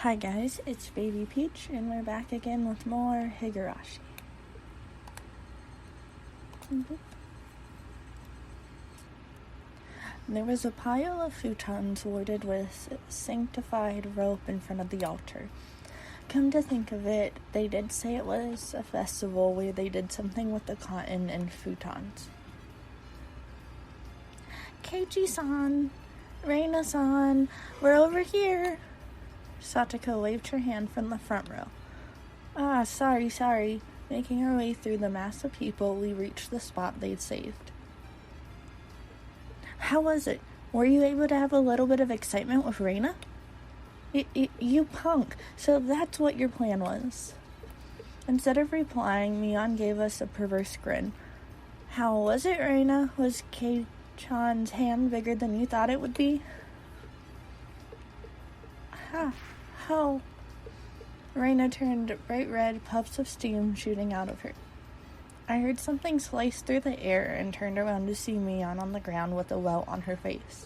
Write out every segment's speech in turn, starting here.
Hi guys, it's Baby Peach, and we're back again with more Higurashi. There was a pile of futons loaded with sanctified rope in front of the altar. Come to think of it, they did say it was a festival where they did something with the cotton and futons. Keiichi-san, Reina-san, we're over here. Satoko waved her hand from the front row. Sorry. Making our way through the mass of people, we reached the spot they'd saved. How was it? Were you able to have a little bit of excitement with Reina? You punk, so that's what your plan was. Instead of replying, Mion gave us a perverse grin. How was it, Reina? Was Kei-chan's hand bigger than you thought it would be? How? Reina turned bright red, puffs of steam shooting out of her. I heard something slice through the air and turned around to see Mion on the ground with a welt on her face.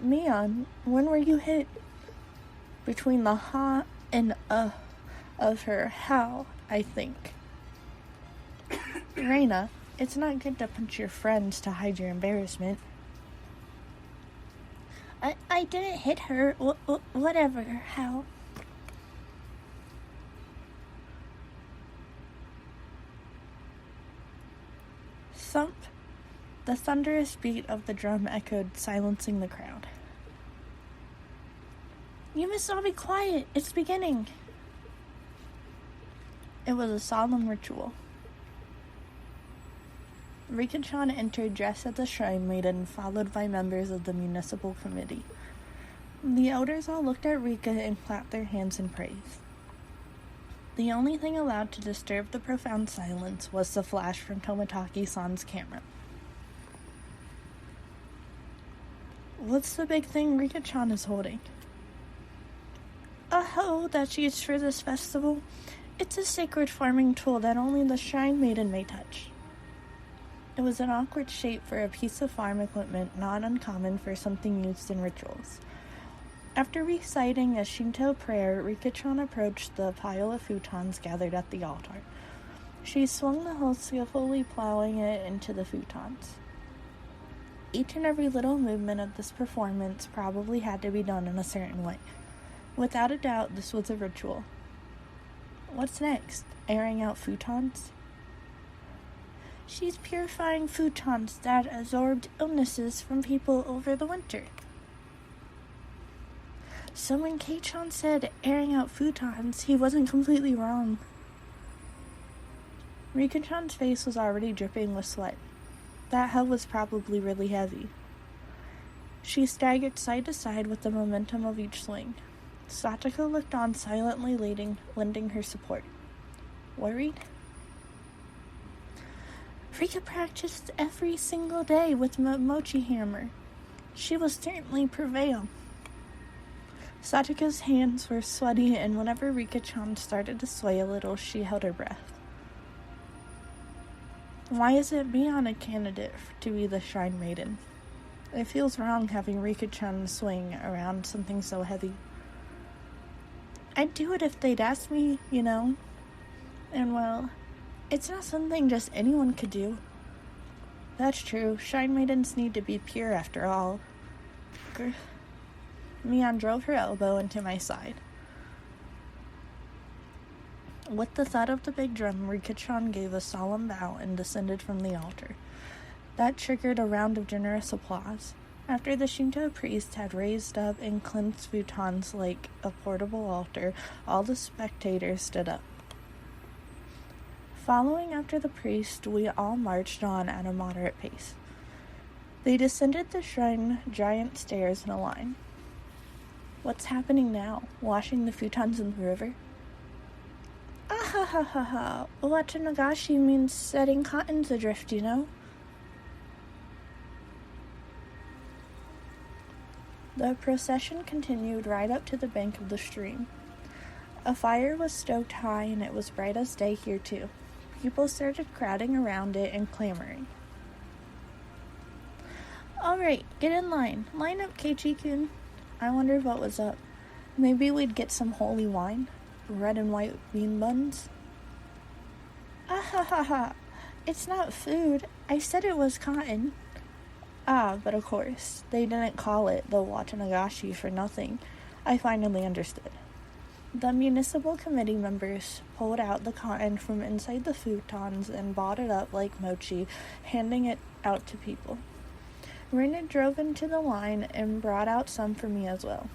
Mion, when were you hit? Between the ha and of her how, I think. Reina, it's not good to punch your friends to hide your embarrassment. I didn't hit her. Whatever. How? Thump. The thunderous beat of the drum echoed, silencing the crowd. You must all be quiet. It's beginning. It was a solemn ritual. Rika-chan entered dressed as a shrine maiden, followed by members of the municipal committee. The elders all looked at Rika and clapped their hands in praise. The only thing allowed to disturb the profound silence was the flash from Tomitaki-san's camera. What's the big thing Rika-chan is holding? A hoe that she used for this festival. It's a sacred farming tool that only the shrine maiden may touch. It was an awkward shape for a piece of farm equipment, not uncommon for something used in rituals. After reciting a Shinto prayer, Rika-chan approached the pile of futons gathered at the altar. She swung the hoe, skillfully plowing it into the futons. Each and every little movement of this performance probably had to be done in a certain way. Without a doubt, this was a ritual. What's next? Airing out futons? She's purifying futons that absorbed illnesses from people over the winter. So when Kei-chan said airing out futons, he wasn't completely wrong. Rika-chan's face was already dripping with sweat. That hoe was probably really heavy. She staggered side to side with the momentum of each swing. Satoko looked on, silently lending her support. Worried? Rika practiced every single day with mochi hammer. She will certainly prevail. Satoko's hands were sweaty, and whenever Rika-chan started to sway a little, she held her breath. Why isn't Mion a candidate to be the shrine maiden? It feels wrong having Rika-chan swing around something so heavy. I'd do it if they'd ask me, you know. And well, it's not something just anyone could do. That's true. Shrine maidens need to be pure after all. Mion drove her elbow into my side. With the thud of the big drum, Rika-chan gave a solemn bow and descended from the altar. That triggered a round of generous applause. After the Shinto priest had raised up and cleansed futons like a portable altar, all the spectators stood up. Following after the priest, we all marched on at a moderate pace. They descended the shrine giant stairs in a line. What's happening now? Washing the futons in the river? Ah-ha-ha-ha-ha. Watanagashi means setting cottons adrift, you know? The procession continued right up to the bank of the stream. A fire was stoked high, and it was bright as day here, too. People started crowding around it and clamoring. All right, get in line. Line up, Keiichi-kun. I wondered what was up. Maybe we'd get some holy wine, red and white bean buns. Ah ha ha ha, it's not food, I said it was cotton. Ah, but of course, they didn't call it the Higurashi for nothing. I finally understood. The municipal committee members pulled out the cotton from inside the futons and bought it up like mochi, handing it out to people. Rena drove into the line and brought out some for me as well.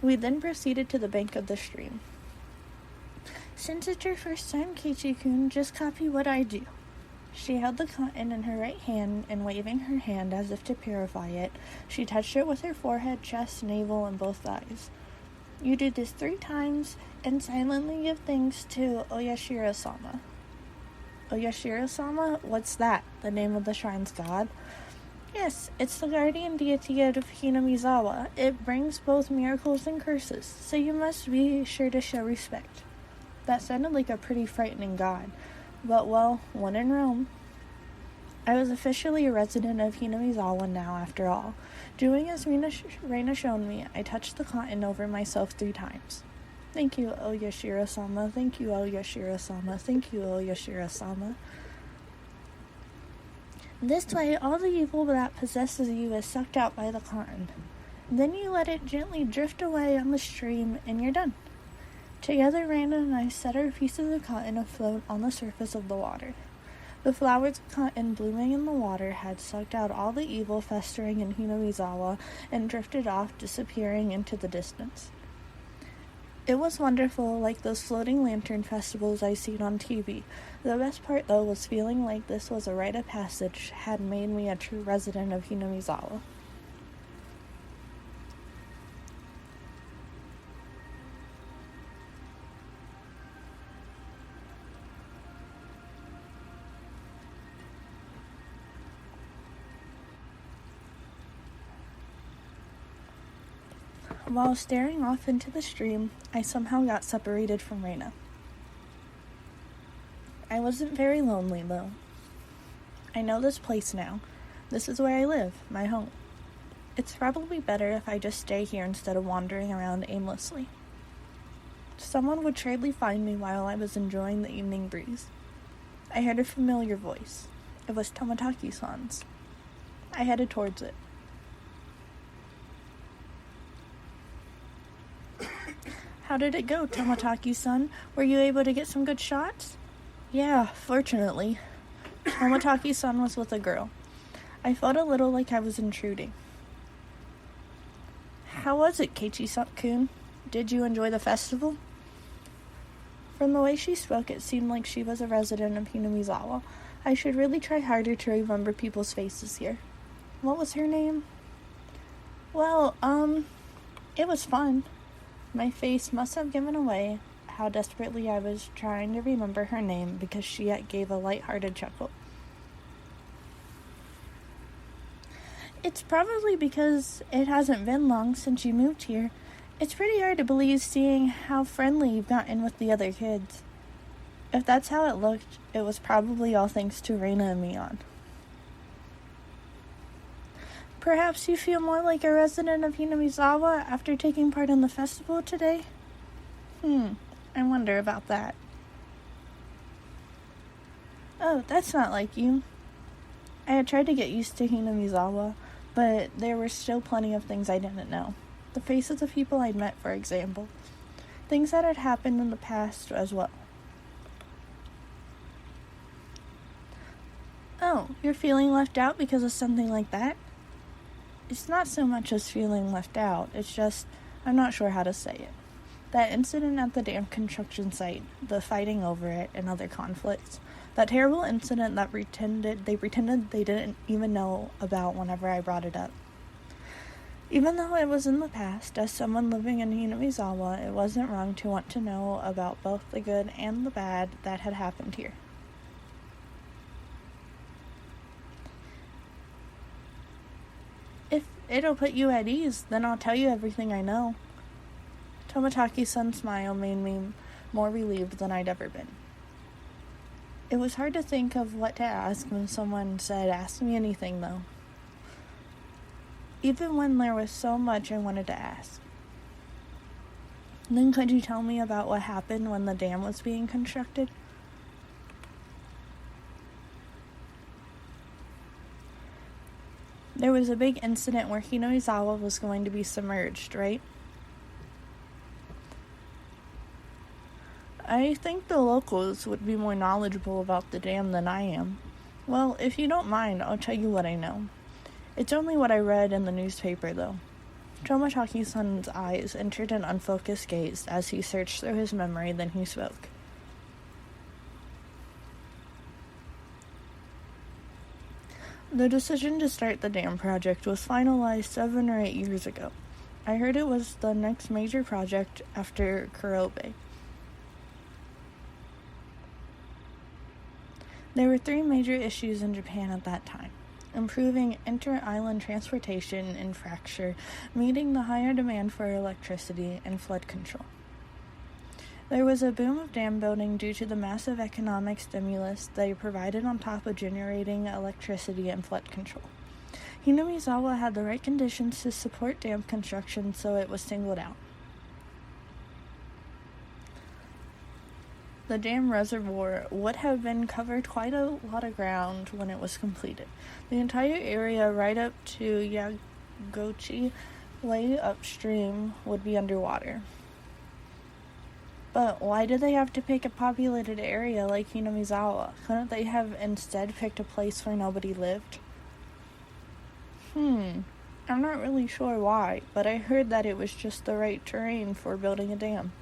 We then proceeded to the bank of the stream. Since it's your first time, Keiichi-kun, just copy what I do. She held the cotton in her right hand, and waving her hand as if to purify it, she touched it with her forehead, chest, navel, and both thighs. You do this 3 times, and silently give thanks to Oyashiro-sama. Oyashiro-sama? What's that? The name of the shrine's god? Yes, it's the guardian deity of Hinamizawa. It brings both miracles and curses, so you must be sure to show respect. That sounded like a pretty frightening god, but well, when in Rome. I was officially a resident of Hinamizawa now, after all. Doing as Reina showed me, I touched the cotton over myself 3 times. Thank you, Oyashiro-sama. Thank you, Oyashiro-sama. Thank you, Oyashiro-sama. This way, all the evil that possesses you is sucked out by the cotton. Then you let it gently drift away on the stream, and you're done. Together, Randa and I set our pieces of cotton afloat on the surface of the water. The flowers of cotton blooming in the water had sucked out all the evil festering in Hinamizawa and drifted off, disappearing into the distance. It was wonderful, like those floating lantern festivals I seen on TV. The best part, though, was feeling like this was a rite of passage, had made me a true resident of Hinamizawa. While staring off into the stream, I somehow got separated from Reina. I wasn't very lonely, though. I know this place now. This is where I live, my home. It's probably better if I just stay here instead of wandering around aimlessly. Someone would surely find me while I was enjoying the evening breeze. I heard a familiar voice. It was Tomotaki-san's. I headed towards it. How did it go, Tomotaki-san? Were you able to get some good shots? Yeah, fortunately. Tomotaki-san was with a girl. I felt a little like I was intruding. How was it, Keiichi-kun? Did you enjoy the festival? From the way she spoke, it seemed like she was a resident of Hinamizawa. I should really try harder to remember people's faces here. What was her name? Well, it was fun. My face must have given away how desperately I was trying to remember her name because she gave a light-hearted chuckle. It's probably because it hasn't been long since you moved here. It's pretty hard to believe seeing how friendly you've gotten with the other kids. If that's how it looked, it was probably all thanks to Reina and Mion. Perhaps you feel more like a resident of Hinamizawa after taking part in the festival today? I wonder about that. Oh, that's not like you. I had tried to get used to Hinamizawa, but there were still plenty of things I didn't know. The faces of people I'd met, for example. Things that had happened in the past as well. Oh, you're feeling left out because of something like that? It's not so much as feeling left out, it's just, I'm not sure how to say it. That incident at the dam construction site, the fighting over it, and other conflicts. That terrible incident that they pretended they didn't even know about whenever I brought it up. Even though it was in the past, as someone living in Hinamizawa, it wasn't wrong to want to know about both the good and the bad that had happened here. If it'll put you at ease, then I'll tell you everything I know. Tomotaki-san's smile made me more relieved than I'd ever been. It was hard to think of what to ask when someone said, "Ask me anything," though. Even when there was so much I wanted to ask. Then could you tell me about what happened when the dam was being constructed? There was a big incident where Higurashi was going to be submerged, right? I think the locals would be more knowledgeable about the dam than I am. Well, if you don't mind, I'll tell you what I know. It's only what I read in the newspaper, though. Tomotachi-san's eyes entered an unfocused gaze as he searched through his memory, then he spoke. The decision to start the dam project was finalized 7 or 8 years ago. I heard it was the next major project after Kurobe. There were 3 major issues in Japan at that time: improving inter-island transportation infrastructure, meeting the higher demand for electricity, and flood control. There was a boom of dam building due to the massive economic stimulus they provided on top of generating electricity and flood control. Higurashi had the right conditions to support dam construction, so it was singled out. The dam reservoir would have been covered quite a lot of ground when it was completed. The entire area right up to Higurashi, way upstream, would be underwater. But why did they have to pick a populated area like Higurashi? Couldn't they have instead picked a place where nobody lived? I'm not really sure why, but I heard that it was just the right terrain for building a dam.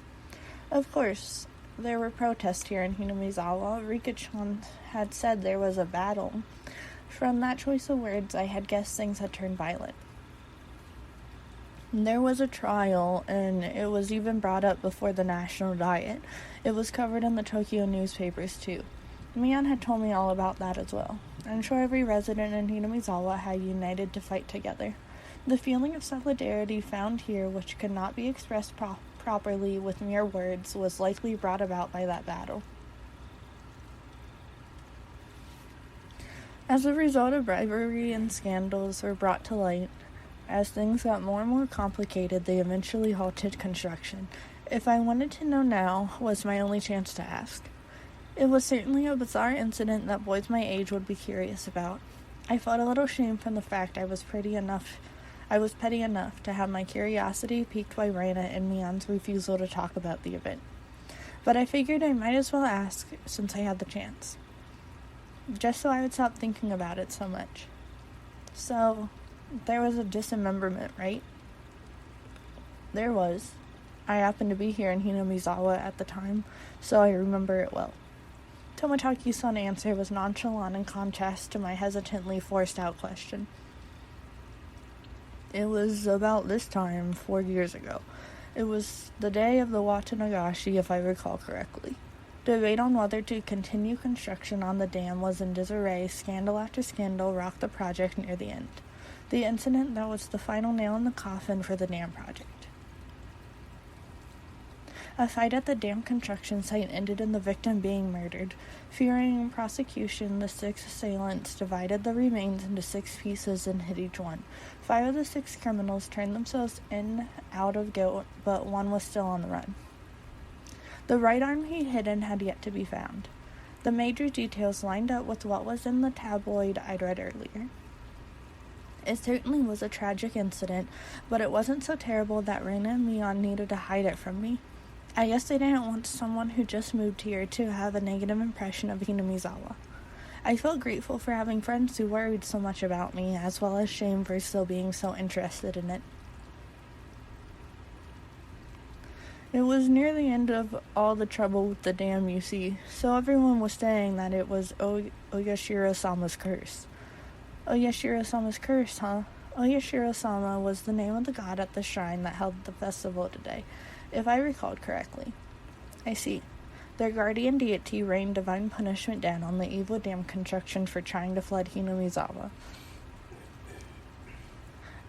Of course, there were protests here in Higurashi. Rika-chan had said there was a battle. From that choice of words, I had guessed things had turned violent. There was a trial, and it was even brought up before the national diet. It was covered in the Tokyo newspapers, too. Mian had told me all about that as well. I'm sure every resident in Higurashi had united to fight together. The feeling of solidarity found here, which could not be expressed properly with mere words, was likely brought about by that battle. As a result of bribery and scandals were brought to light, as things got more and more complicated, they eventually halted construction. If I wanted to know now, was my only chance to ask. It was certainly a bizarre incident that boys my age would be curious about. I felt a little shame from the fact I was petty enough to have my curiosity piqued by Raina and Mian's refusal to talk about the event. But I figured I might as well ask since I had the chance, just so I would stop thinking about it so much. So, there was a dismemberment, right? There was. I happened to be here in Higurashi at the time, so I remember it well. Tomotachi-san's answer was nonchalant in contrast to my hesitantly forced-out question. It was about this time, 4 years ago. It was the day of the Watanagashi, if I recall correctly. Debate on whether to continue construction on the dam was in disarray. Scandal after scandal rocked the project near the end. The incident that was the final nail in the coffin for the dam project. A fight at the dam construction site ended in the victim being murdered. Fearing prosecution, the 6 assailants divided the remains into 6 pieces and hit each one. 5 of the 6 criminals turned themselves in out of guilt, but 1 was still on the run. The right arm he hid in had yet to be found. The major details lined up with what was in the tabloid I'd read earlier. It certainly was a tragic incident, but it wasn't so terrible that Reina and Leon needed to hide it from me. I guess they didn't want someone who just moved here to have a negative impression of Higurashi. I felt grateful for having friends who worried so much about me, as well as shame for still being so interested in it. It was near the end of all the trouble with the dam, you see, so everyone was saying that it was Oyashiro-sama's curse. Oyashiro-sama's curse, huh? Oyashiro-sama was the name of the god at the shrine that held the festival today, if I recalled correctly. I see. Their guardian deity rained divine punishment down on the evil dam construction for trying to flood Higurashi.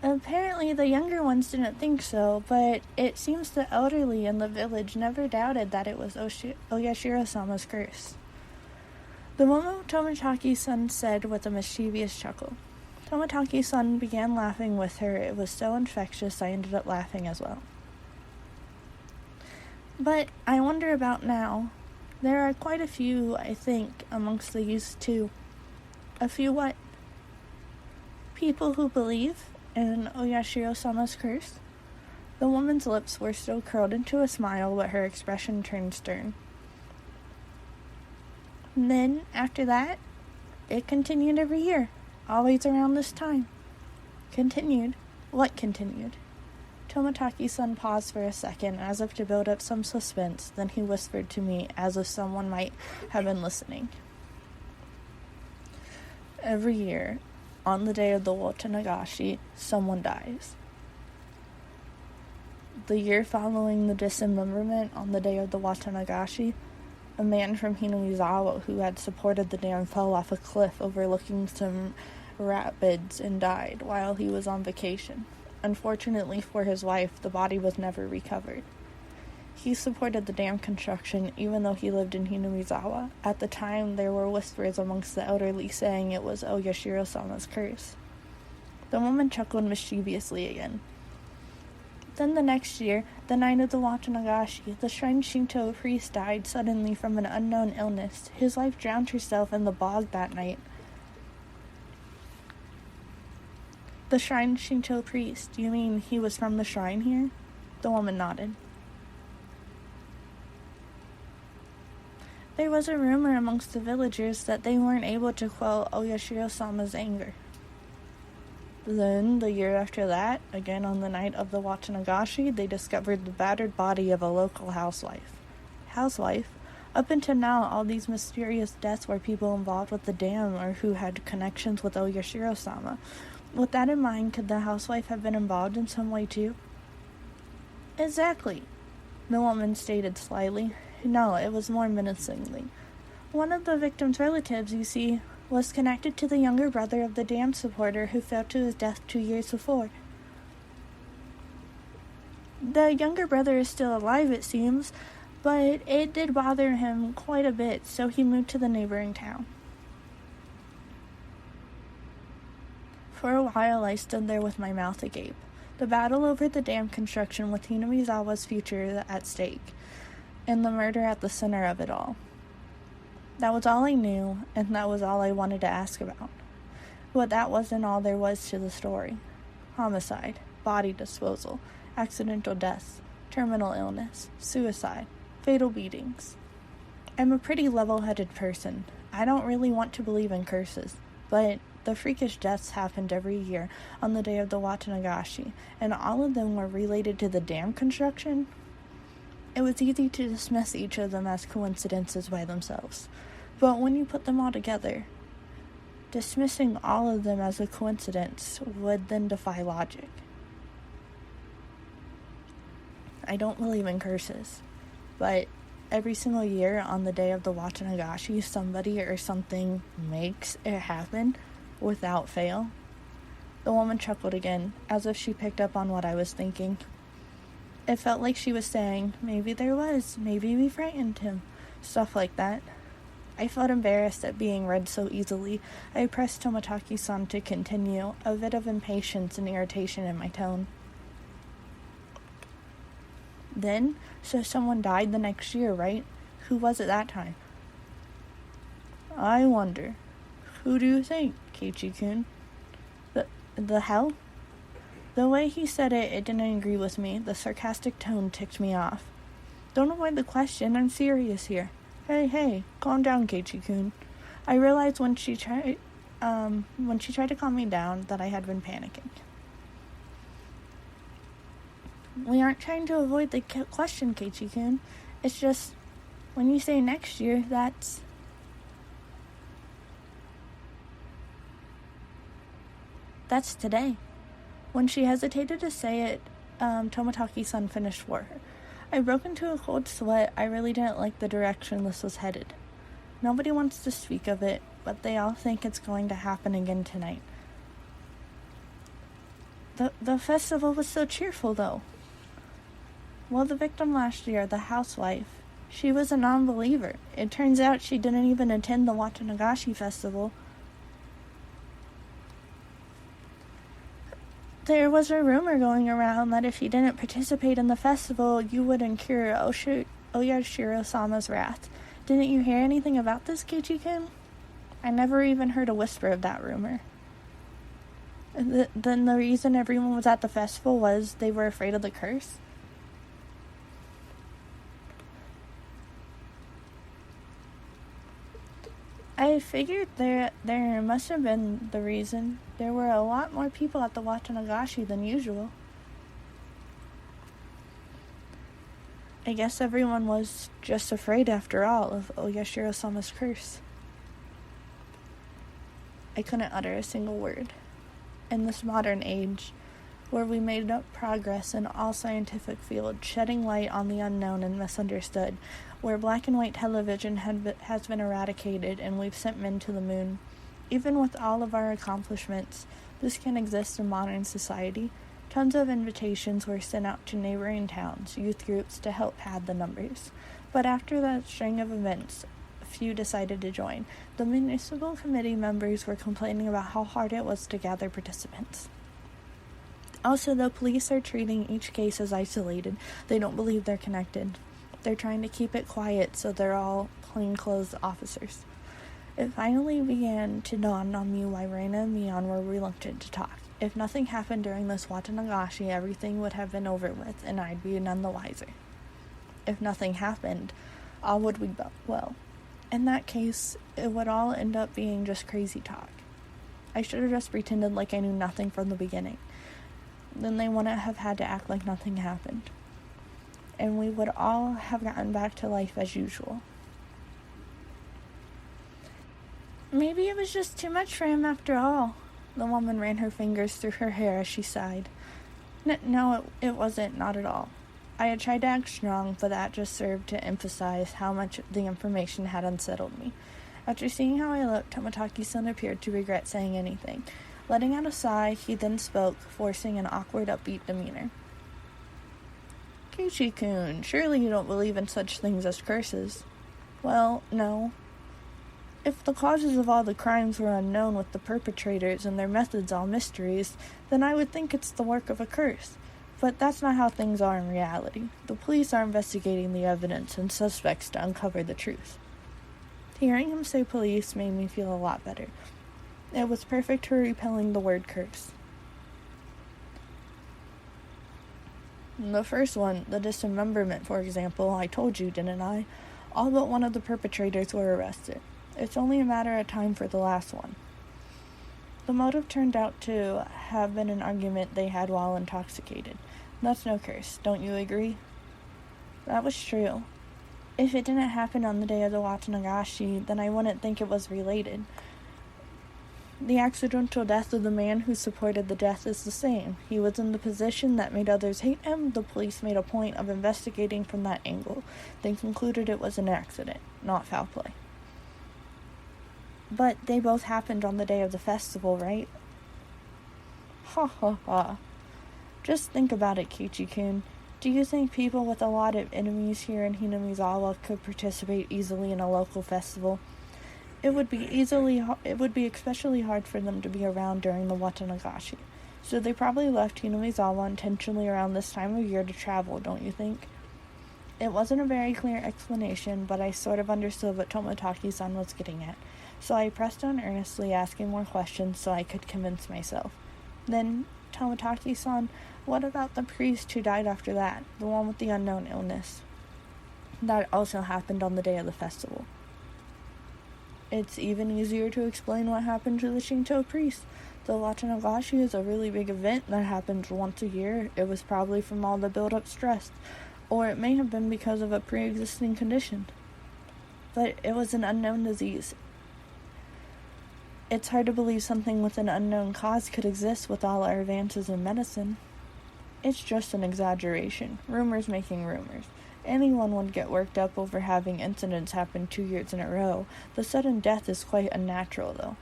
Apparently the younger ones didn't think so, but it seems the elderly in the village never doubted that it was Oyashiro-sama's curse. The moment Tomotachi-san said with a mischievous chuckle. Tomotachi-san began laughing with her. It was so infectious I ended up laughing as well. But I wonder about now. There are quite a few, I think, amongst the youth too. A few what? People who believe in Oyashiro-sama's curse? The woman's lips were still curled into a smile, but her expression turned stern. And then, after that, it continued every year, always around this time. Continued? What continued? Tomotaki's-san paused for a second, as if to build up some suspense, then he whispered to me, as if someone might have been listening. Every year, on the day of the Watanagashi, someone dies. The year following the dismemberment on the day of the Watanagashi, a man from Hinamizawa who had supported the dam fell off a cliff overlooking some rapids and died while he was on vacation. Unfortunately for his wife, the body was never recovered. He supported the dam construction even though he lived in Hinamizawa. At the time, there were whispers amongst the elderly saying it was Oyashiro-sama's curse. The woman chuckled mischievously again. Then the next year, the night of the Watanagashi, the shrine Shinto priest died suddenly from an unknown illness. His wife drowned herself in the bog that night. The shrine Shinto priest, you mean he was from the shrine here? The woman nodded. There was a rumor amongst the villagers that they weren't able to quell Oyashiro-sama's anger. Then, the year after that, again on the night of the Watanagashi, they discovered the battered body of a local housewife. Housewife? Up until now, all these mysterious deaths were people involved with the dam or who had connections with Oyashiro-sama. With that in mind, could the housewife have been involved in some way too? Exactly, the woman stated slyly. No, it was more menacingly. One of the victim's relatives, you see, was connected to the younger brother of the dam supporter who fell to his death 2 years before. The younger brother is still alive, it seems, but it did bother him quite a bit, so he moved to the neighboring town. For a while, I stood there with my mouth agape. The battle over the dam construction with Hinamizawa's future at stake, and the murder at the center of it all. That was all I knew, and that was all I wanted to ask about. But that wasn't all there was to the story. Homicide, body disposal, accidental deaths, terminal illness, suicide, fatal beatings. I'm a pretty level-headed person. I don't really want to believe in curses, but the freakish deaths happened every year on the day of the Watanagashi, and all of them were related to the dam construction. It was easy to dismiss each of them as coincidences by themselves, but when you put them all together, dismissing all of them as a coincidence would then defy logic. I don't believe in curses, but every single year on the day of the Watanagashi, somebody or something makes it happen without fail. The woman chuckled again, as if she picked up on what I was thinking. It felt like she was saying, maybe there was, maybe we frightened him, stuff like that. I felt embarrassed at being read so easily. I pressed Tomotachi-san to continue, a bit of impatience and irritation in my tone. Then, so someone died the next year, right? Who was it that time? I wonder. Who do you think, Keiichi-kun? The hell? The way he said it, it didn't agree with me. The sarcastic tone ticked me off. Don't avoid the question, I'm serious here. Hey, calm down, Keiichi-kun. I realized when she tried to calm me down that I had been panicking. We aren't trying to avoid the question, Keiichi-kun. It's just, when you say next year, that's today. When she hesitated to say it, Tomotachi-san finished for her. I broke into a cold sweat. I really didn't like the direction this was headed. Nobody wants to speak of it, but they all think it's going to happen again tonight. The festival was so cheerful, though. Well, the victim last year, the housewife, she was a non-believer. It turns out she didn't even attend the Watanagashi festival. There was a rumor going around that if you didn't participate in the festival, you would incur Oyashiro-sama's wrath. Didn't you hear anything about this, Kichi-kun? I never even heard a whisper of that rumor. Then the reason everyone was at the festival was they were afraid of the curse? I figured there must have been the reason. There were a lot more people at the Watanagashi than usual. I guess everyone was just afraid, after all, of Oyashiro-sama's curse. I couldn't utter a single word. In this modern age, where we made up progress in all scientific fields, shedding light on the unknown and misunderstood, where black and white television has been eradicated and we've sent men to the moon, even with all of our accomplishments, this can exist in modern society. Tons of invitations were sent out to neighboring towns, youth groups, to help pad the numbers. But after that string of events, few decided to join. The municipal committee members were complaining about how hard it was to gather participants. Also, the police are treating each case as isolated. They don't believe they're connected. They're trying to keep it quiet, so they're all plainclothes officers. It finally began to dawn on me why Reina and Mion were reluctant to talk. If nothing happened during this Watanagashi, everything would have been over with, and I'd be none the wiser. If nothing happened, all would be well. In that case, it would all end up being just crazy talk. I should have just pretended like I knew nothing from the beginning. Then they wouldn't have had to act like nothing happened. And we would all have gotten back to life as usual. Maybe it was just too much for him after all. The woman ran her fingers through her hair as she sighed. No, it wasn't, not at all. I had tried to act strong, but that just served to emphasize how much the information had unsettled me. After seeing how I looked, Tomotaki-san appeared to regret saying anything. Letting out a sigh, he then spoke, forcing an awkward, upbeat demeanor. Kichi-kun, surely you don't believe in such things as curses. Well, no. If the causes of all the crimes were unknown with the perpetrators and their methods all mysteries, then I would think it's the work of a curse. But that's not how things are in reality. The police are investigating the evidence and suspects to uncover the truth. Hearing him say police made me feel a lot better. It was perfect for repelling the word curse. The first one, the dismemberment, for example, I told you, didn't I? All but one of the perpetrators were arrested. It's only a matter of time for the last one. The motive turned out to have been an argument they had while intoxicated. That's no curse, don't you agree? That was true. If it didn't happen on the day of the Watanagashi, then I wouldn't think it was related. The accidental death of the man who supported the death is the same. He was in the position that made others hate him. The police made a point of investigating from that angle. They concluded it was an accident, not foul play. But they both happened on the day of the festival, right? Ha ha ha. Just think about it, Kichi-kun. Do you think people with a lot of enemies here in Hinamizawa could participate easily in a local festival? It would be especially hard for them to be around during the Watanagashi. So they probably left Hinamizawa intentionally around this time of year to travel, don't you think? It wasn't a very clear explanation, but I sort of understood what Tomotaki-san was getting at. So I pressed on earnestly, asking more questions so I could convince myself. Then, Tomotaki-san, what about the priest who died after that, the one with the unknown illness? That also happened on the day of the festival. It's even easier to explain what happened to the Shinto priest. The Watanagashi is a really big event that happens once a year. It was probably from all the built-up stress, or it may have been because of a pre-existing condition. But it was an unknown disease. It's hard to believe something with an unknown cause could exist with all our advances in medicine. It's just an exaggeration. Rumors making rumors. Anyone would get worked up over having incidents happen 2 years in a row. The sudden death is quite unnatural, though.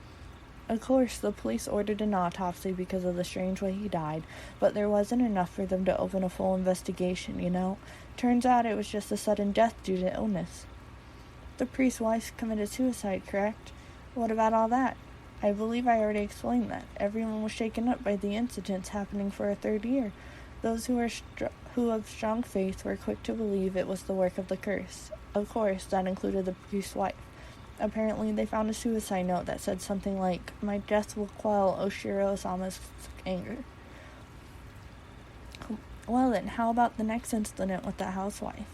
Of course, the police ordered an autopsy because of the strange way he died, but there wasn't enough for them to open a full investigation, you know? Turns out it was just a sudden death due to illness. The priest's wife committed suicide, correct? What about all that? I believe I already explained that. Everyone was shaken up by the incidents happening for a third year. Those who of strong faith were quick to believe it was the work of the curse. Of course, that included the priest's wife. Apparently, they found a suicide note that said something like, "My death will quell Oshiro-sama's anger." Well then, how about the next incident with the housewife?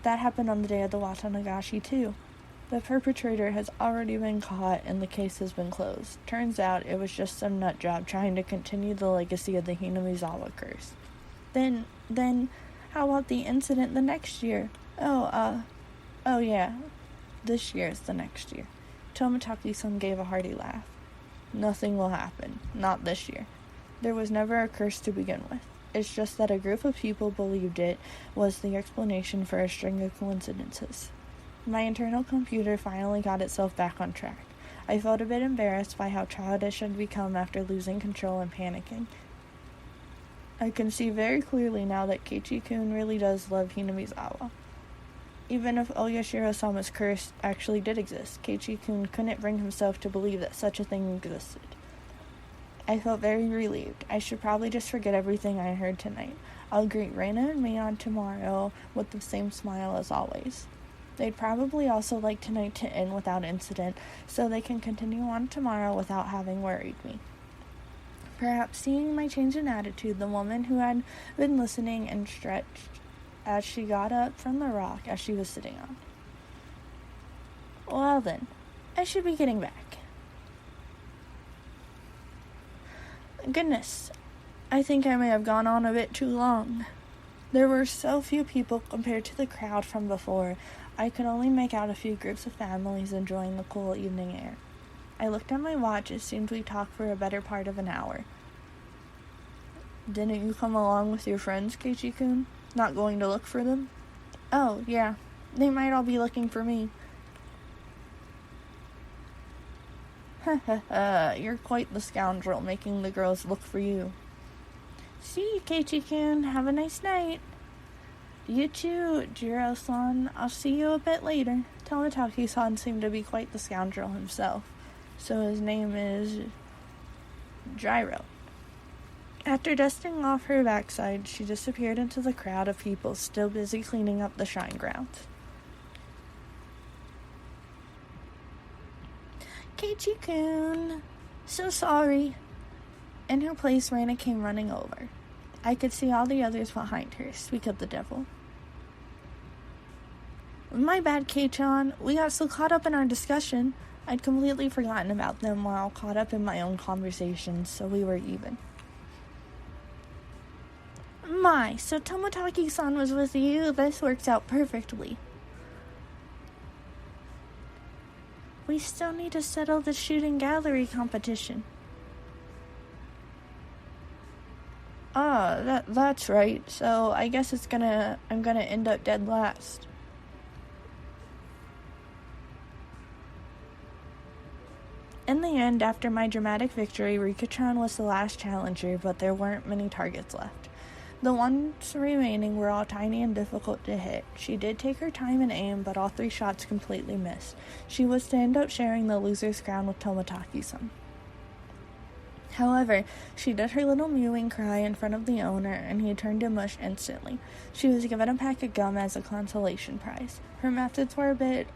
That happened on the day of the Watanagashi too. The perpetrator has already been caught and the case has been closed. Turns out it was just some nutjob trying to continue the legacy of the Hinamizawa curse. Then, how about the incident the next year? Oh yeah, this year is the next year. Tomotaki-san gave a hearty laugh. Nothing will happen. Not this year. There was never a curse to begin with. It's just that a group of people believed it was the explanation for a string of coincidences. My internal computer finally got itself back on track. I felt a bit embarrassed by how childish I'd become after losing control and panicking. I can see very clearly now that Keiichi-kun really does love Hinamizawa. Even if Oyashiro-sama's curse actually did exist, Keiichi-kun couldn't bring himself to believe that such a thing existed. I felt very relieved. I should probably just forget everything I heard tonight. I'll greet Reina and Mion tomorrow with the same smile as always. They'd probably also like tonight to end without incident, so they can continue on tomorrow without having worried me. Perhaps seeing my change in attitude, the woman who had been listening and stretched as she got up from the rock as she was sitting on. Well then, I should be getting back. Goodness, I think I may have gone on a bit too long. There were so few people compared to the crowd from before. I could only make out a few groups of families enjoying the cool evening air. I looked at my watch. It seemed we talked for a better part of an hour. Didn't you come along with your friends, Keiichi-kun? Not going to look for them? Oh, yeah. They might all be looking for me. You're quite the scoundrel, making the girls look for you. See you, Keiichi-kun. Have a nice night. You too, Jiro-san. I'll see you a bit later. Tomotaki-san seemed to be quite the scoundrel himself, so his name is Gyro. After dusting off her backside, she disappeared into the crowd of people still busy cleaning up the shrine grounds. Keiichi-kun, so sorry. In her place, Reina came running over. I could see all the others behind her. Speak of the devil. My bad, Kei-chan. We got so caught up in our discussion. I'd completely forgotten about them while caught up in my own conversations, so we were even. My, so Tomotaki-san was with you? This works out perfectly. We still need to settle the shooting gallery competition. That's right. So I guess I'm gonna end up dead last. In the end, after my dramatic victory, Rika-chan was the last challenger, but there weren't many targets left. The ones remaining were all tiny and difficult to hit. She did take her time and aim, but all 3 shots completely missed. She was to end up sharing the loser's crown with Tomotaki-san. However, she did her little mewing cry in front of the owner, and he turned to mush instantly. She was given a pack of gum as a consolation prize. Her methods were a bit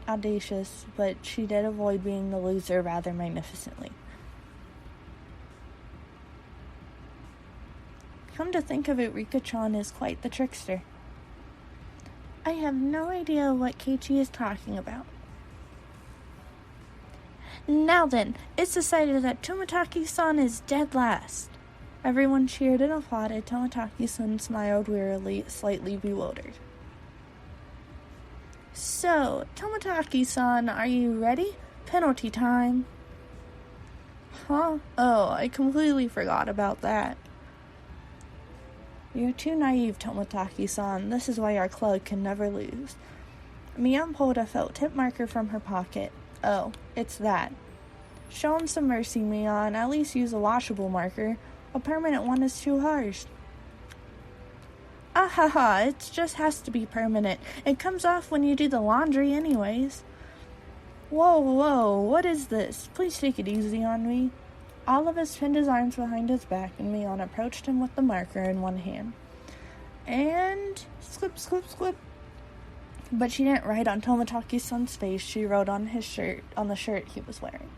audacious, but she did avoid being the loser rather magnificently. Come to think of it, Rika-chan is quite the trickster. I have no idea what Keiichi is talking about. Now then, it's decided that Tomotaki-san is dead last. Everyone cheered and applauded. Tomotaki-san smiled wearily, slightly bewildered. So, Tomotaki-san, are you ready? Penalty time. Huh? Oh, I completely forgot about that. You're too naive, Tomotaki-san. This is why our club can never lose. Mion pulled a felt tip marker from her pocket. Oh, it's that. Show him some mercy, Mion. At least use a washable marker. A permanent one is too harsh. Ahaha, it just has to be permanent. It comes off when you do the laundry anyways. Whoa, what is this? Please take it easy on me. Olivis pinned his arms behind his back, and Mion approached him with the marker in one hand. And slip, slip, slip. But she didn't write on Tomotaki's face, she wrote on his shirt, on the shirt he was wearing.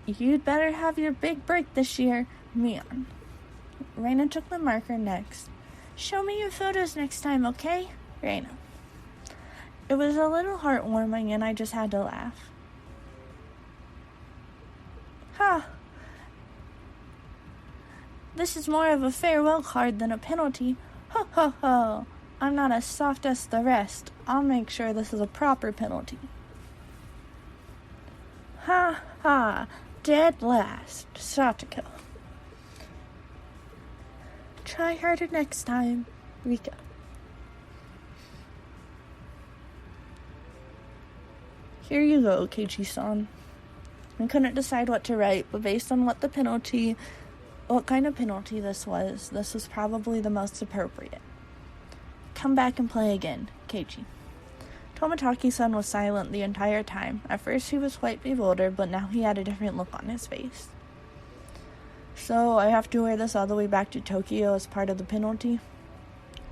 You'd better have your big break this year, Mion. Reina took the marker next. Show me your photos next time, okay? Reina. It was a little heartwarming, and I just had to laugh. Ha! This is more of a farewell card than a penalty. Ho, ho, ho. I'm not as soft as the rest. I'll make sure this is a proper penalty. Ha, ha. Dead last. Satoko. Try harder next time, Rika. Here you go, Keiichi-san. I couldn't decide what to write, but based on what kind of penalty this was probably the most appropriate. Come back and play again, Keiichi. Tomotaki-san was silent the entire time. At first he was quite bewildered, but now he had a different look on his face. So, I have to wear this all the way back to Tokyo as part of the penalty?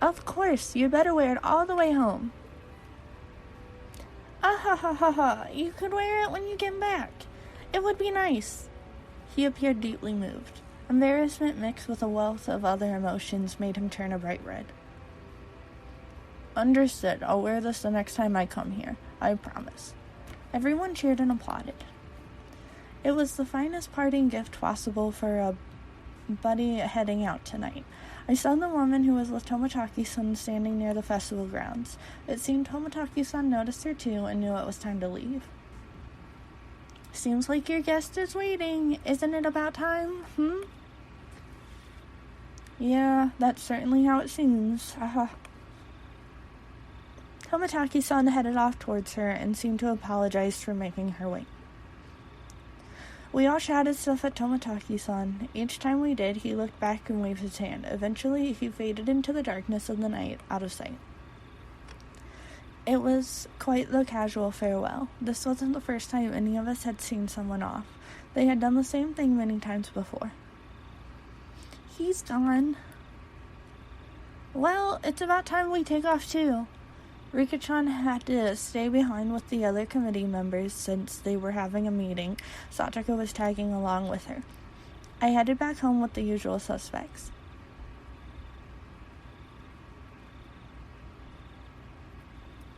Of course, you better wear it all the way home. Ah ha ha ha ha, you could wear it when you get back. It would be nice. He appeared deeply moved. Embarrassment mixed with a wealth of other emotions made him turn a bright red. Understood. I'll wear this the next time I come here. I promise. Everyone cheered and applauded. It was the finest parting gift possible for a buddy heading out tonight. I saw the woman who was with Tomotaki-san standing near the festival grounds. It seemed Tomotaki-san noticed her too and knew it was time to leave. Seems like your guest is waiting. Isn't it about time? Yeah, that's certainly how it seems. Tomotaki-san headed off towards her and seemed to apologize for making her wait. We all shouted stuff at Tomotaki-san. Each time we did, he looked back and waved his hand. Eventually, he faded into the darkness of the night, out of sight. It was quite the casual farewell. This wasn't the first time any of us had seen someone off. They had done the same thing many times before. He's gone. Well, it's about time we take off too. Rika-chan had to stay behind with the other committee members since they were having a meeting. Satoko was tagging along with her. I headed back home with the usual suspects.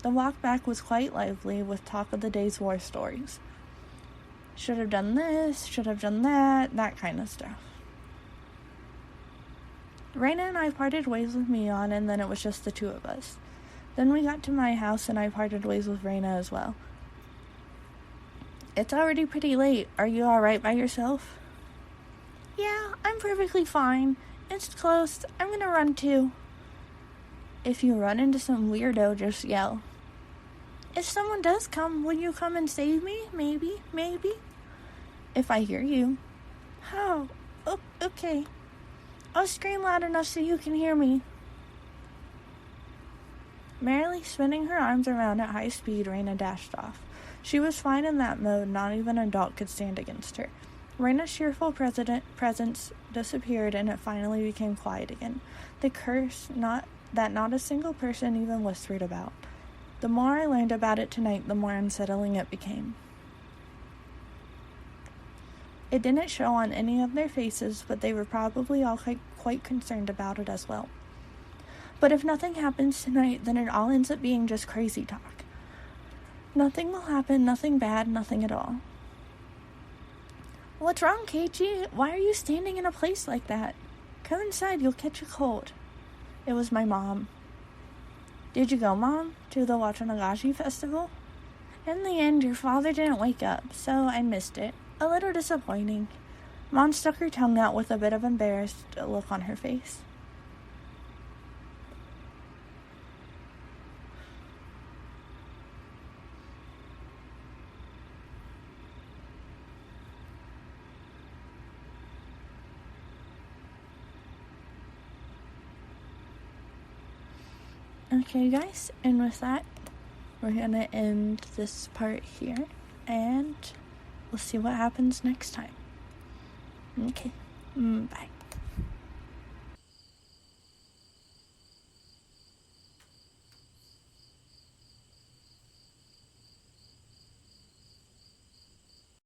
The walk back was quite lively with talk of the day's war stories. Should have done this, should have done that kind of stuff. Reina and I parted ways with Mion, and then it was just the two of us. Then we got to my house and I parted ways with Reina as well. It's already pretty late. Are you alright by yourself? Yeah, I'm perfectly fine. It's close. I'm gonna run too. If you run into some weirdo, just yell. If someone does come, will you come and save me? Maybe. If I hear you. How? Oh, okay. I'll scream loud enough so you can hear me. Merrily spinning her arms around at high speed, Reina dashed off. She was fine in that mode, not even an adult could stand against her. Reina's cheerful presence disappeared, and it finally became quiet again. The curse that not a single person even whispered about. The more I learned about it tonight, the more unsettling it became. It didn't show on any of their faces, but they were probably all quite concerned about it as well. But if nothing happens tonight, then it all ends up being just crazy talk. Nothing will happen, nothing bad, nothing at all. What's wrong, Keiichi? Why are you standing in a place like that? Come inside, you'll catch a cold. It was my mom. Did you go, Mom, to the Higurashi festival? In the end, your father didn't wake up, so I missed it. A little disappointing. Mom stuck her tongue out with a bit of embarrassed look on her face. Okay, guys, and with that, we're gonna end this part here. and we'll see what happens next time. Okay, bye.